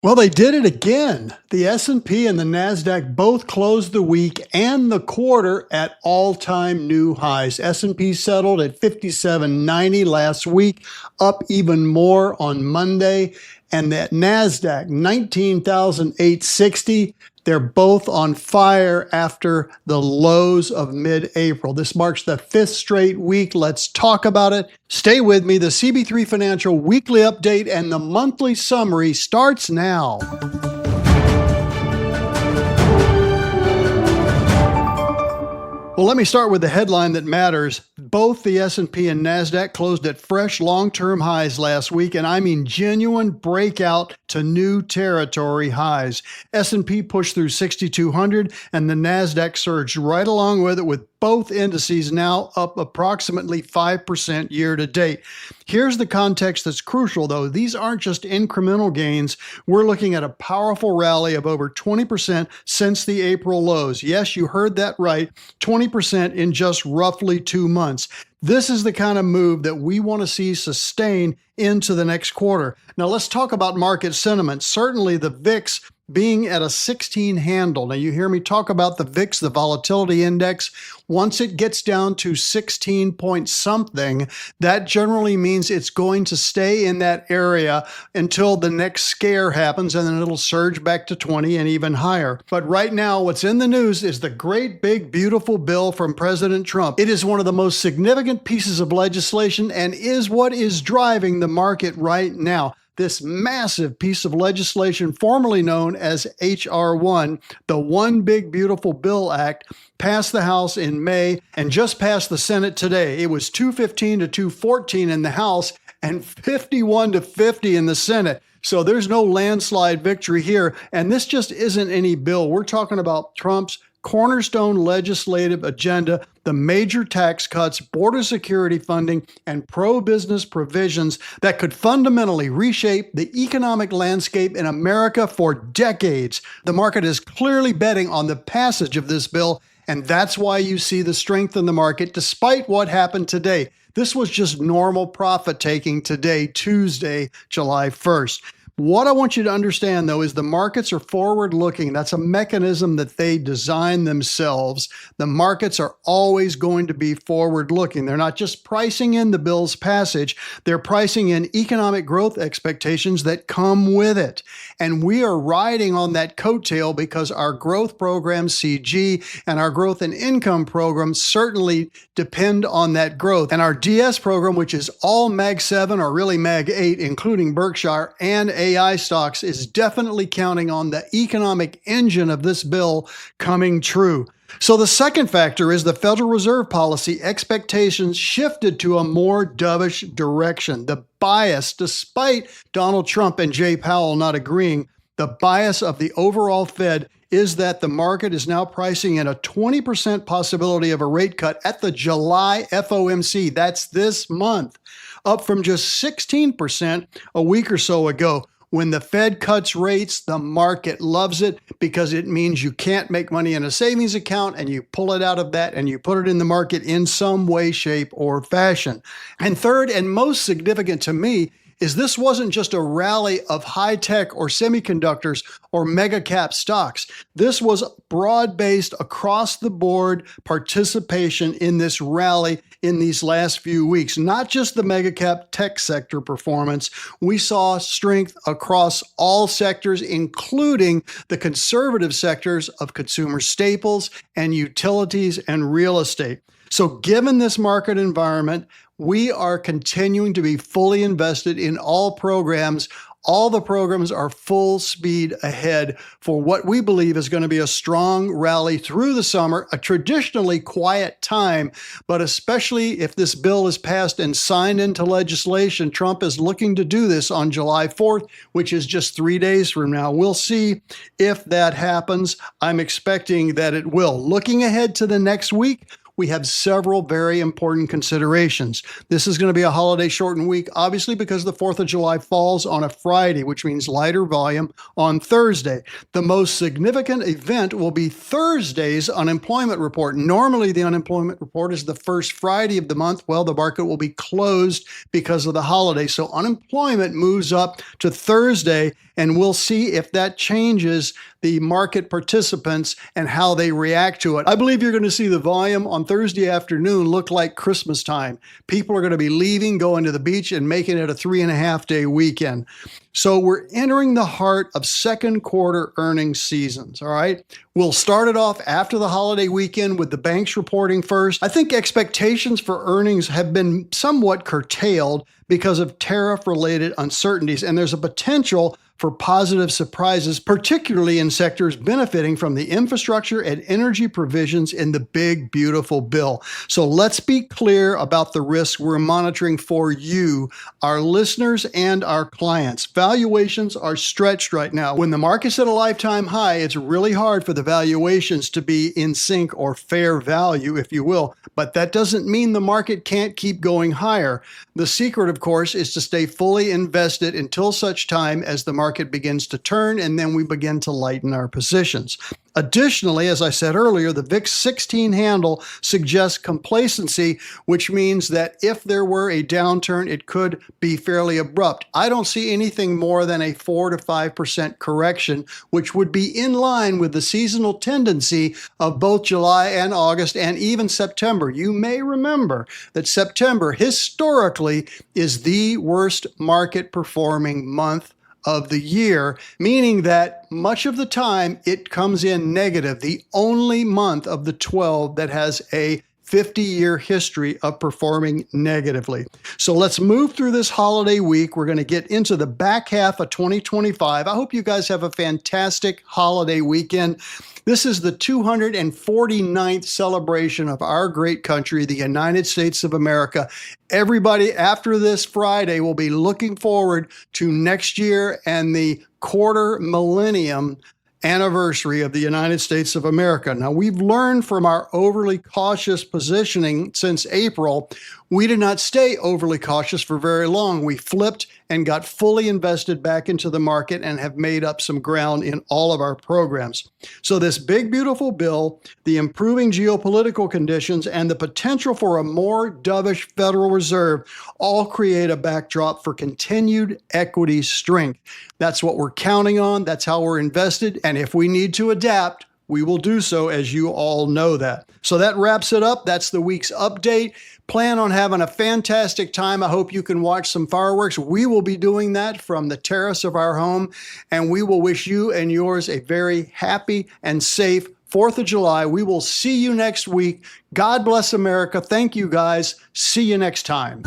Well, they did it again. The S&P and the NASDAQ both closed the week and the quarter at all-time new highs. S&P settled at 5790 last week, up even more on Monday, and that NASDAQ 19,860. They're both on fire after the lows of mid-April. This marks the fifth straight week. Let's talk about it. Stay with me. The CB3 Financial Weekly Update and the monthly summary starts now. Well, let me start with the headline that matters. Both the S&P and NASDAQ closed at fresh long-term highs last week, and I mean genuine breakout to new territory highs. S&P pushed through 6,200, and the NASDAQ surged right along with it, with both indices now up approximately 5% year to date. Here's the context that's crucial, though. These aren't just incremental gains. We're looking at a powerful rally of over 20% since the April lows. Yes, you heard that right, 20% in just roughly 2 months. This is the kind of move that we want to see sustain into the next quarter. Now let's talk about market sentiment. Certainly the VIX being at a 16 handle. Now you hear me talk about the VIX, the volatility index. Once it gets down to 16 point something, that generally means it's going to stay in that area until the next scare happens, and then it'll surge back to 20 and even higher. But right now, what's in the news is the great big beautiful bill from President Trump. It is one of the most significant pieces of legislation and is what is driving the market right now. This massive piece of legislation, formerly known as H.R. 1, the One Big Beautiful Bill Act, passed the House in May and just passed the Senate today. It was 215 to 214 in the House and 51 to 50 in the Senate. So there's no landslide victory here. And this just isn't any bill. We're talking about Trump's cornerstone legislative agenda, the major tax cuts, border security funding, and pro-business provisions that could fundamentally reshape the economic landscape in America for decades. The market is clearly betting on the passage of this bill, and that's why you see the strength in the market despite what happened today. This was just normal profit taking today, Tuesday, July 1st. What I want you to understand, though, is the markets are forward-looking. That's a mechanism that they design themselves. The markets are always going to be forward-looking. They're not just pricing in the bill's passage. They're pricing in economic growth expectations that come with it. And we are riding on that coattail because our growth program, CG, and our growth and income program certainly depend on that growth. And our DS program, which is all Mag 7 or really Mag 8, including Berkshire and AI stocks, is definitely counting on the economic engine of this bill coming true. So the second factor is the Federal Reserve policy expectations shifted to a more dovish direction. The bias, despite Donald Trump and Jay Powell not agreeing, the bias of the overall Fed is that the market is now pricing in a 20% possibility of a rate cut at the July FOMC. That's this month, up from just 16% a week or so ago. When the Fed cuts rates, the market loves it because it means you can't make money in a savings account and you pull it out of that and you put it in the market in some way, shape, or fashion. And third, and most significant to me, is this wasn't just a rally of high-tech or semiconductors or mega-cap stocks. This was broad-based, across-the-board participation in this rally in these last few weeks. Not just the mega-cap tech sector performance. We saw strength across all sectors, including the conservative sectors of consumer staples and utilities and real estate. So given this market environment, we are continuing to be fully invested in all programs. All the programs are full speed ahead for what we believe is going to be a strong rally through the summer, a traditionally quiet time, but especially if this bill is passed and signed into legislation. Trump is looking to do this on July 4th, which is just 3 days from now. We'll see if that happens. I'm expecting that it will. Looking ahead to the next week, we have several very important considerations. This is going to be a holiday shortened week, obviously because the 4th of July falls on a Friday, which means lighter volume on Thursday. The most significant event will be Thursday's unemployment report. Normally, the unemployment report is the first Friday of the month. Well, the market will be closed because of the holiday. So unemployment moves up to Thursday, and we'll see if that changes the market participants and how they react to it. I believe you're going to see the volume on Thursday afternoon look like Christmas time. People are going to be leaving, going to the beach, and making it a 3.5-day weekend. So we're entering the heart of second quarter earnings seasons, all right? We'll start it off after the holiday weekend with the banks reporting first. I think expectations for earnings have been somewhat curtailed because of tariff-related uncertainties, and there's a potential for positive surprises, particularly in sectors benefiting from the infrastructure and energy provisions in the big, beautiful bill. So let's be clear about the risks we're monitoring for you, our listeners, and our clients. Valuations are stretched right now. When the market's at a lifetime high, it's really hard for the valuations to be in sync or fair value, if you will. But that doesn't mean the market can't keep going higher. The secret, of course, is to stay fully invested until such time as the market begins to turn, and then we begin to lighten our positions. Additionally, as I said earlier, the VIX 16 handle suggests complacency, which means that if there were a downturn, it could be fairly abrupt. I don't see anything more than a 4 to 5% correction, which would be in line with the seasonal tendency of both July and August and even September. You may remember that September historically is the worst market performing month of the year, meaning that much of the time it comes in negative, the only month of the 12 that has a 50-year history of performing negatively. So let's move through this holiday week. We're going to get into the back half of 2025. I hope you guys have a fantastic holiday weekend. This is the 249th celebration of our great country, the United States of America. Everybody after this Friday will be looking forward to next year and the quarter millennium anniversary of the United States of America. Now, we've learned from our overly cautious positioning since April, we did not stay overly cautious for very long. We flipped and got fully invested back into the market and have made up some ground in all of our programs. So this big, beautiful bill, the improving geopolitical conditions, and the potential for a more dovish Federal Reserve all create a backdrop for continued equity strength. That's what we're counting on. That's how we're invested. And if we need to adapt, we will do so, as you all know that. So that wraps it up. That's the week's update. Plan on having a fantastic time. I hope you can watch some fireworks. We will be doing that from the terrace of our home, and we will wish you and yours a very happy and safe 4th of July. We will see you next week. God bless America. Thank you, guys. See you next time.